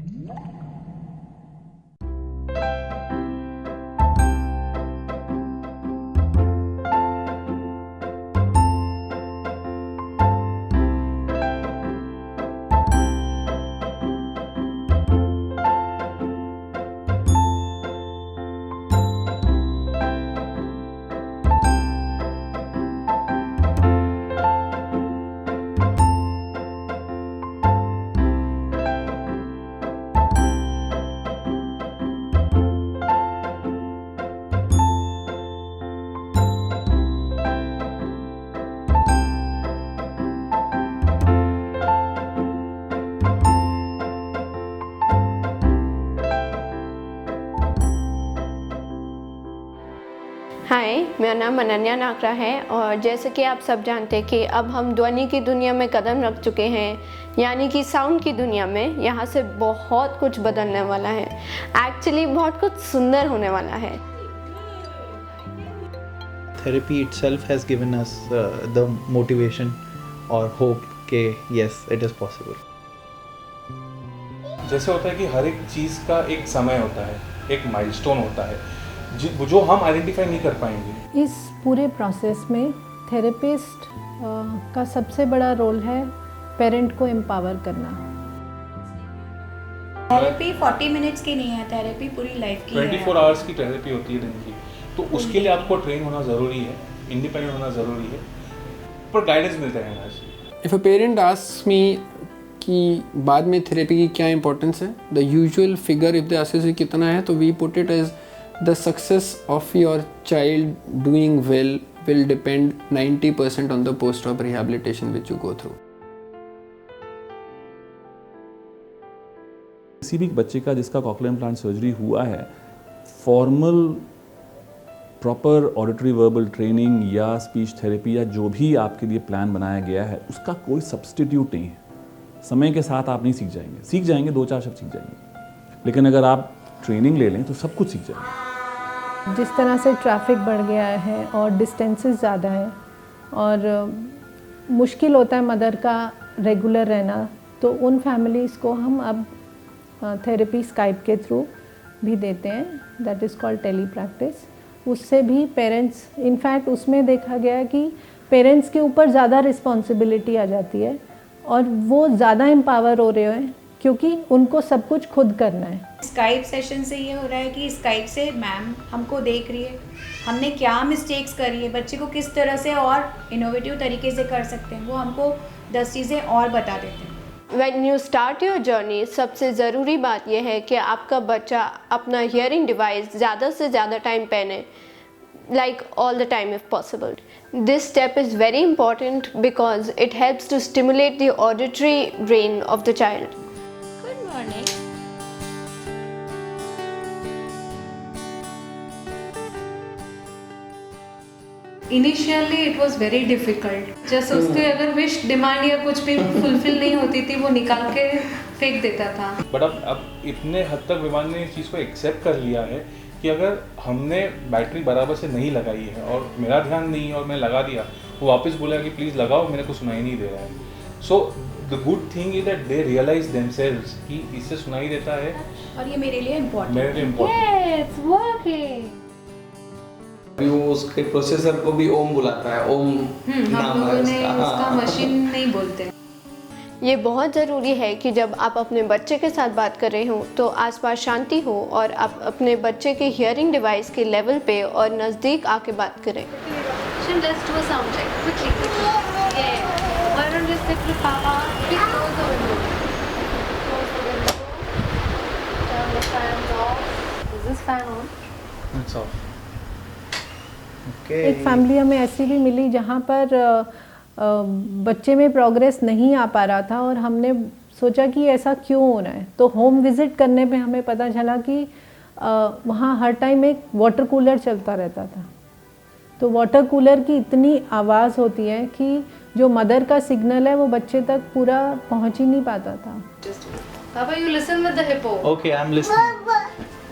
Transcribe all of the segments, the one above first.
हाय, मेरा नाम अनन्या नाकरा है और जैसे कि आप सब जानते हैं कि अब हम ध्वनि की दुनिया में कदम रख चुके हैं, यानी कि साउंड की दुनिया में। यहाँ से बहुत कुछ बदलने वाला है, एक्चुअली बहुत कुछ सुंदर होने वाला है। Therapy itself has given us the motivation or hope कि yes, it is possible. जैसे होता है कि हर एक चीज़ का एक समय होता है, एक माइलस्टोन होता है जो हम आइडेंटिफाई नहीं कर पाएंगे। इस पूरे प्रोसेस में थेरेपिस्ट का सबसे बड़ा रोल है पेरेंट को एम्पावर करना। थेरेपी 40 मिनट्स की नहीं है, थेरेपी पूरी लाइफ की 24 आवर्स की थेरेपी होती है दिन की, तो उसके लिए आपको ट्रेन होना ज़रूरी है, इंडिपेंडेंट होना ज़रूरी है, पर गाइडेंस मिलता है यहाँ से। If a parent asks me कि बाद में थेरेपी की क्या इंपॉर्टेंस है, the usual figure if the ask कितना है, तो we put it as the success of your child doing well will depend 90% on the post-op rehabilitation which you go through. किसी भी बच्चे का जिसका कॉक्लियर इम्प्लांट सर्जरी हुआ है, formal proper auditory verbal training या स्पीच थेरेपी या जो भी आपके लिए प्लान बनाया गया है, उसका कोई सब्स्टिट्यूट नहीं है। समय के साथ आप नहीं सीख जाएंगे 2-4 शब्द सीख जाएंगे, लेकिन अगर आप ट्रेनिंग ले लें तो सब कुछ सीख जाएंगे। जिस तरह से ट्रैफिक बढ़ गया है और डिस्टेंसेस ज़्यादा है और मुश्किल होता है मदर का रेगुलर रहना, तो उन फैमिलीज़ को हम अब थेरेपी स्काइप के थ्रू भी देते हैं, that is called tele practice. उससे भी पेरेंट्स, इनफैक्ट उसमें देखा गया है कि पेरेंट्स के ऊपर ज़्यादा रिस्पॉन्सिबिलिटी आ जाती है और वो ज़्यादा एम्पावर हो रहे हैं क्योंकि उनको सब कुछ खुद करना है। स्काइप सेशन से ये हो रहा है कि स्काइप से मैम हमको देख रही है, हमने क्या मिस्टेक्स करी है, बच्चे को किस तरह से और इनोवेटिव तरीके से कर सकते हैं, वो हमको 10 चीज़ें और बता देते हैं। When you start your journey, सबसे ज़रूरी बात यह है कि आपका बच्चा अपना हियरिंग डिवाइस ज़्यादा से ज़्यादा टाइम पहने, like all the time if possible. This step is very important because it helps to stimulate the auditory brain of the child. Good morning. Initially it was very difficult. जैसे उसके अगर wish demand या कुछ भी fulfil नहीं होती थी, वो निकाल के फेंक देता था। बट अब इतने हद तक विमान ने इस चीज़ को एक्सेप्ट कर लिया है कि अगर हमने बैटरी बराबर से नहीं लगाई है और मेरा ध्यान नहीं है और मैं लगा दिया, वो वापस बोला कि प्लीज़ लगाओ, मेरे को सुनाई नहीं दे रहा है। So the good thing is that they realise themselves कि इससे सुनाई देता है और ये मेरे लिए इम्पोर्टेंट मेरे लिए इम्पोर्टेंट। अभी वो उसके प्रोसेसर को भी ओम बुलाता है, ओम हम लोगों ने उसका मशीन नहीं बोलते। ये बहुत ज़रूरी है कि जब आप अपने बच्चे के साथ बात कर रहे हो तो आसपास शांति हो और आप अपने बच्चे के हियरिंग डिवाइस के लेवल पे और नज़दीक आके बात करें। Let's do a sound check quickly. Yeah. Why don't you sit with Papa? Please close the window. Close the window. Turn the fan off. Is this fan on? It's off. Okay. एक family हमें ऐसी भी मिली जहाँ पर बच्चे में progress नहीं आ पा रहा था और हमने सोचा कि ऐसा क्यों हो रहा है। तो होम विज़िट करने पे हमें पता चला कि वहाँ हर टाइम एक वाटर कूलर चलता रहता था। तो वाटर कूलर की इतनी आवाज़ होती है कि जो मदर का सिग्नल है वो बच्चे तक पूरा पहुँच ही नहीं पाता था। Papa, you listen with the hippo. Okay, I'm listening.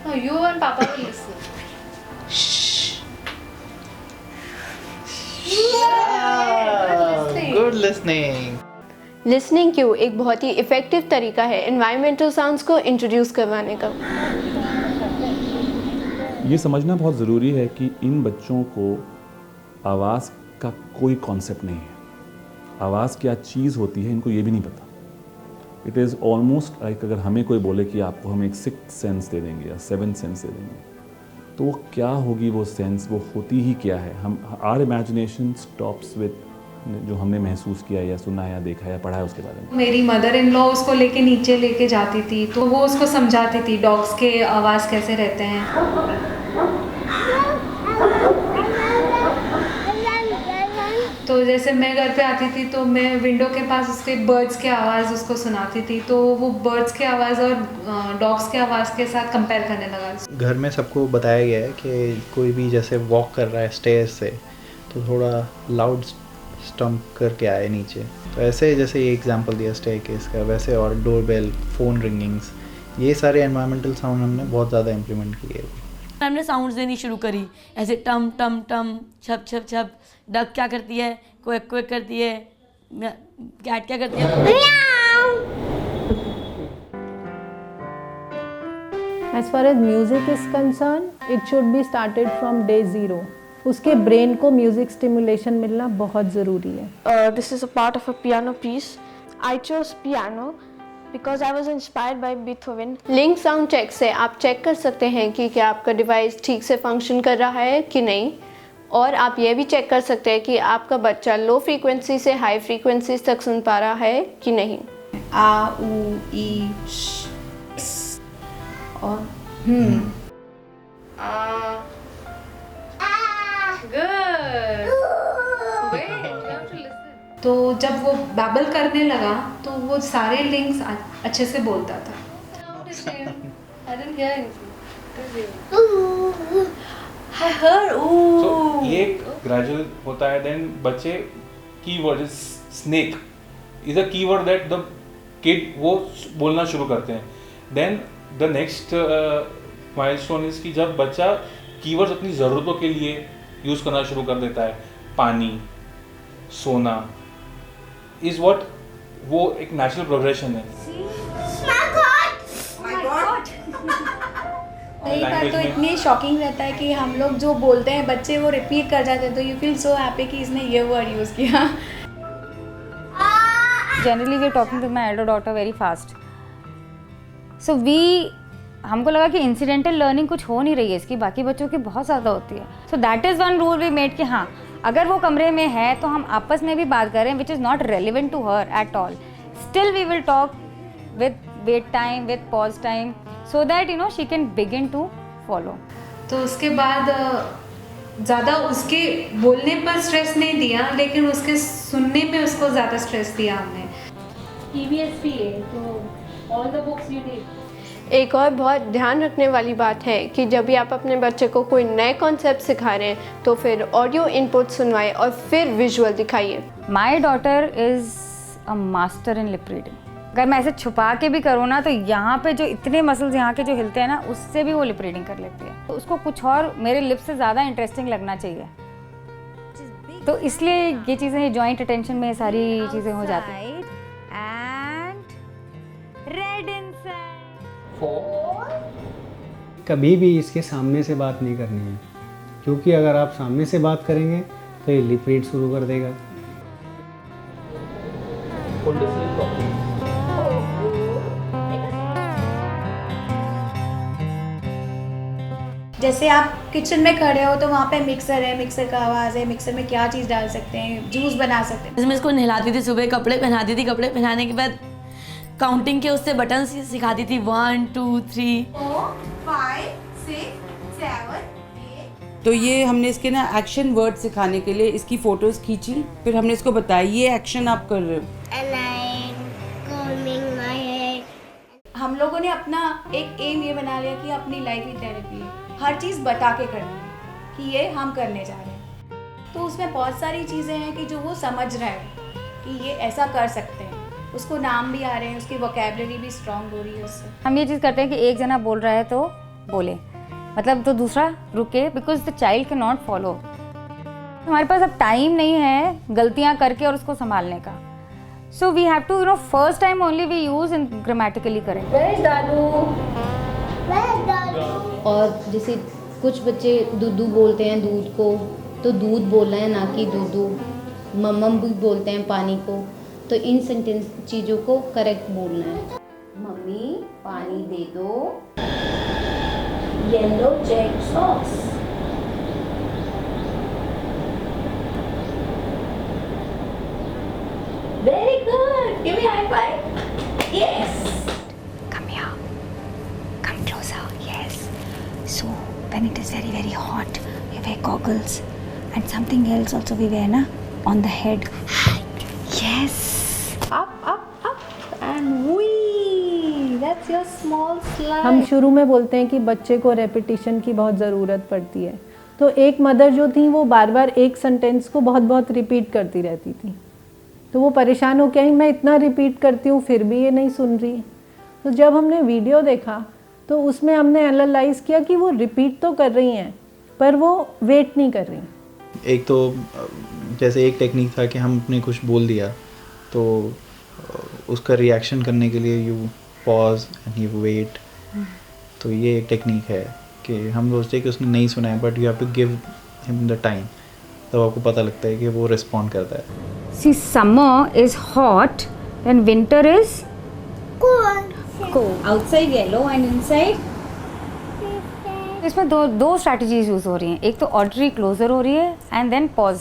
No, you and Papa will listen. Good listening. Listening Q एक बहुत ही इफ़ेक्टिव तरीका है एनवायरमेंटल साउंड्स को इंट्रोड्यूस करवाने का। ये समझना बहुत ज़रूरी है कि इन बच्चों को आवाज़ का कोई कॉन्सेप्ट नहीं है। आवाज़ क्या चीज़ होती है इनको ये भी नहीं पता। इट इज़ ऑलमोस्ट लाइक अगर हमें कोई बोले कि आपको हम एक 6th सेंस दे देंगे या 7th सेंस दे देंगे, तो वो क्या होगी वो सेंस, वो होती ही क्या है। हम आर इमेजिनेशन स्टॉप्स विद जो हमने महसूस किया या सुना है या देखा है या पढ़ा है उसके बारे में। मेरी मदर इन लॉ उसको लेके नीचे लेके जाती थी, तो वो उसको समझाती थी डॉग्स के आवाज़ कैसे रहते हैं। तो जैसे मैं घर पे आती थी तो मैं विंडो के पास उसके बर्ड्स के आवाज़ उसको सुनाती थी, तो वो बर्ड्स के आवाज़ और डॉग्स के आवाज़ के साथ कंपेयर करने लगा। घर में सबको बताया गया है कि कोई भी जैसे वॉक कर रहा है स्टेयर्स से तो थोड़ा लाउड स्टम्प करके आए नीचे। तो ऐसे जैसे ये एग्जांपल दिया स्टेयरकेस का, वैसे और डोरबेल, फ़ोन रिंगिंग्स, ये सारे एनवायरमेंटल साउंड हमने बहुत ज़्यादा इम्प्लीमेंट किए। हमने साउंड्स देनी शुरू करी, ऐसे टम टम टम, छप छप छप। डक क्या करती है, क्विक क्विक करती है, कैट क्या करती है। As far as music is concerned, it should be started from day 0. उसके ब्रेन को म्यूजिक स्टिमुलेशन मिलना बहुत ज़रूरी है। This is a part of a piano piece. I chose piano because I was inspired by Beethoven. Link sound check से आप check कर सकते हैं कि क्या आपका डिवाइस ठीक से फंक्शन कर रहा है कि नहीं, और आप ये भी चेक कर सकते हैं कि आपका बच्चा लो फ्रीक्वेंसी से हाई फ्रीक्वेंसीज तक सुन पा रहा है कि नहीं। आ ऊ ई श और Good. Wait, you have to listen. तो जब वो बैबल करने लगा तो वो सारे लिंक्स अच्छे से बोलता था। What is she? I didn't hear anything. I heard ooh. So ये gradual होता है। then बच्चे keyword snake is a keyword that the kid वो बोलना शुरू करते हैं। then the next milestone is कि जब बच्चा कीवर्ड्स अपनी ज़रूरतों के लिए यूज़ करना शुरू कर देता है। पानी, सोना इज़ व्हाट, वो एक नेचुरल प्रोग्रेशन है। कई बार तो इतनी शॉकिंग रहता है कि हम लोग जो बोलते हैं बच्चे वो रिपीट कर जाते हैं, तो यू फील सो हैप्पी कि इसने ये वर्ड यूज़ किया। Generally we are talking to my elder daughter very fast, so हमको लगा कि इंसिडेंटल लर्निंग कुछ हो नहीं रही है इसकी, बाकी बच्चों की बहुत ज़्यादा होती है। So that is one rule we made कि हाँ, अगर वो कमरे में है तो हम आपस में भी बात करें which is not relevant to her at all, still we will talk with wait time, with pause time, so that you know she can begin to follow. तो उसके बाद ज़्यादा उसके बोलने पर स्ट्रेस नहीं दिया, लेकिन उसके सुनने में उसको ज़्यादा स्ट्रेस दिया हमने। EVSPA, तो all the books you need. एक और बहुत ध्यान रखने वाली बात है कि जब भी आप अपने बच्चे को कोई नए कॉन्सेप्ट सिखा रहे हैं तो फिर ऑडियो इनपुट सुनवाएं और फिर विजुअल दिखाइए। My daughter is a master in lip reading. अगर मैं ऐसे छुपा के भी करूँ ना तो यहाँ पे जो इतने मसल्स यहाँ के जो हिलते हैं ना, उससे भी वो लिप रीडिंग कर लेती है। तो उसको कुछ और मेरे लिप से ज़्यादा इंटरेस्टिंग लगना चाहिए, तो इसलिए ये चीज़ें जॉइंट अटेंशन में सारी चीज़ें हो जाती हैं। कभी भी इसके सामने से बात नहीं करनी है, क्योंकि अगर आप सामने से बात करेंगे तो ये लिप रीड शुरू कर देगा। जैसे आप किचन में खड़े हो तो वहाँ पे मिक्सर है, मिक्सर का आवाज़ है, मिक्सर में क्या चीज़ डाल सकते हैं, जूस बना सकते हैं। मैं इसको नहलाती थी, सुबह कपड़े पहनाती थी, कपड़े पहनाने के बाद काउंटिंग के उससे बटन सिखाती थी 1 2 3 4 5 6 7 8। तो ये हमने इसके ना एक्शन वर्ड सिखाने के लिए इसकी फोटोज खींची, फिर हमने इसको बताया ये एक्शन आप कर रहे हो। हम लोगों ने अपना एक एम ये बना लिया कि अपनी लाइफ ही थेरेपी है, हर चीज़ बता के करनी है कि ये हम करने जा रहे हैं। तो उसमें बहुत सारी चीज़ें हैं कि जो वो समझ रहा है कि ये ऐसा कर सकते हैं, उसको नाम भी आ रहे हैं, उसकी वोकैबुलरी भी स्ट्रॉन्ग हो रही है उससे। हम ये चीज़ करते हैं कि एक जना बोल रहा है तो बोले, मतलब तो दूसरा रुके, because the child can not follow. हमारे पास अब टाइम नहीं है गलतियाँ करके और उसको संभालने का, So we have to, first time only we use in grammatically correct. Where is Dadu? Where is Dadu? और जैसे कुछ बच्चे दूधू बोलते हैं दूध को, तो दूध बोलना है ना कि दूधू। मम्मम भी बोलते हैं पानी को, तो इन सेंटेंस चीज़ों को करेक्ट बोलना है। मम्मी पानी दे दो। Yellow check sauce. Very good. Give me a high five. Yes. Come here. Come closer. Yes. So when it is very very hot, we wear goggles, and something else also we wear na on the head. Yes. Up, and wee. That's your small slide. हम शुरू में बोलते हैं कि बच्चे को repetition की बहुत ज़रूरत पड़ती है, तो एक मदर जो थी वो बार बार एक सेंटेंस को बहुत बहुत रिपीट करती रहती थी, तो वो परेशान हो गया मैं इतना रिपीट करती हूँ फिर भी ये नहीं सुन रही। तो जब हमने वीडियो देखा तो उसमें हमने एनालाइज किया कि वो रिपीट तो कर रही हैं पर वो वेट नहीं कर रही। एक तो जैसे एक टेक्निक था कि हम अपने कुछ बोल दिया तो उसका रिएक्शन करने के लिए you pause and you wait, तो ये एक टेक्निक है कि हम सोचते हैं कि उसने नहीं सुना है but you have to give him the time, तब आपको पता लगता है कि वो रिस्पॉन्ड करता है। See, summer is hot and winter is Cool. outside yellow and inside इसमें दो स्ट्रैटेजीज यूज हो रही हैं, एक तो ऑडिटरी क्लोजर हो रही है and then pause,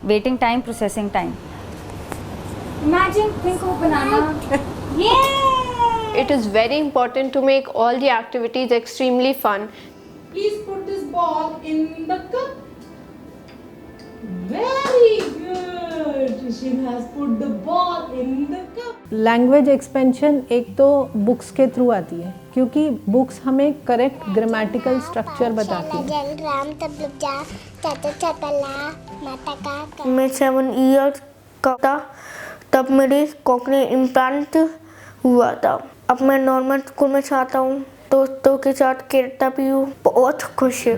waiting time, processing time. Imagine think of banana. It is very important to make all the activities extremely fun. Please put this ball in the cup. Very good. She has put the ball in the cup. Language expansion एक तो books के through आती है क्योंकि books हमें correct grammatical structure बताती है। मैं 7 इयर्स का था तब मेरी कॉकनियल इम्प्लांट हुआ था। अब मैं नॉर्मल स्कूल में जाता हूँ, दोस्तों के साथ खेलता भी हूँ, बहुत खुश है।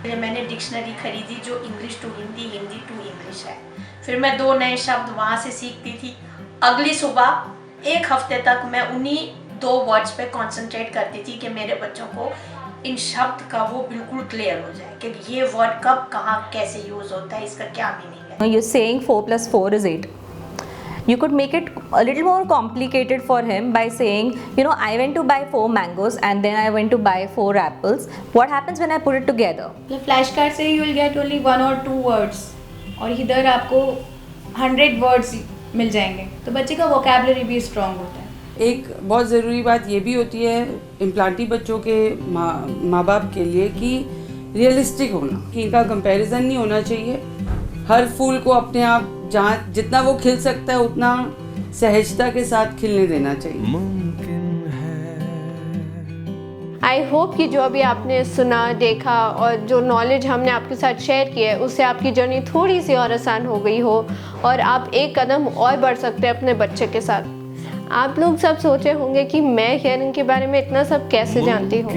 मैंने डिक्शनरी खरीदी जो English to Hindi, Hindi to English है। फिर मैं 2 नए शब्द वहाँ से सीखती थी। अगली सुबह 1 हफ्ते तक मैं उन्हीं 2 वर्ड्स पे कंसंट्रेट करती थी कि मेरे बच्चों को इन शब्द का वो बिल्कुल क्लियर हो जाए कि ये वर्ड कब कहाँ कैसे यूज़ होता है, इसका क्या मीनिंग है। You're saying 4 + 4 is 8. You could make it a little more complicated for him by saying, I went to buy 4 mangoes and then I went to buy 4 apples. What happens when I put it together? मतलब flash card से you will get only 1 or 2 words और इधर आपको 100 words मिल जाएंगे, तो बच्चे का vocabulary भी स्ट्रॉन्ग होता है। एक बहुत ज़रूरी बात ये भी होती है इम्प्लांटी बच्चों के माँ बाप के लिए कि रियलिस्टिक होना, कि इनका कंपैरिजन नहीं होना चाहिए। हर फूल को अपने आप जहाँ जितना वो खिल सकता है उतना सहजता के साथ खिलने देना चाहिए। आई होप कि जो अभी आपने सुना, देखा और जो नॉलेज हमने आपके साथ शेयर की है उससे आपकी जर्नी थोड़ी सी और आसान हो गई हो और आप एक कदम और बढ़ सकते हैं अपने बच्चे के साथ। आप लोग सब सोचे होंगे कि मैं हियरिंग के बारे में इतना सब कैसे जानती हूँ।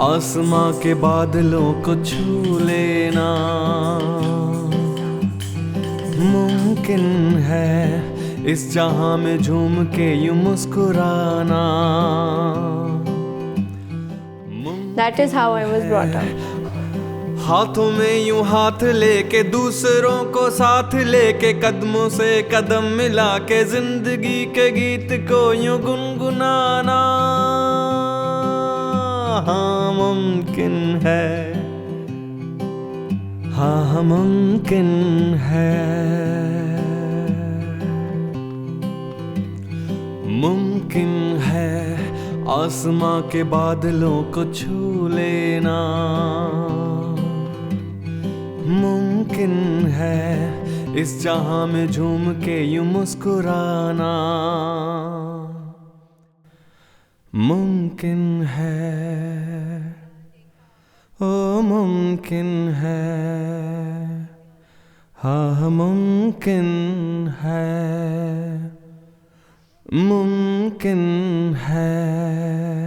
आसमां के बादलों को छू लेना मुमकिन है, इस जहां में झूम के यूं मुस्कुराना। That is how I was brought up. हाथों में यूं हाथ लेके दूसरों को साथ लेके कदमों से कदम मिला के जिंदगी के गीत को यूं गुनगुनाना। हाँ मुमकिन है, हाँ मुमकिन है, मुमकिन है आसमां के बादलों को छू लेना। मुमकिन है इस जहां में झूम के यूं मुस्कुराना। मुमकिन है, ओ मुमकिन है, हाँ मुमकिन है, मुमकिन है।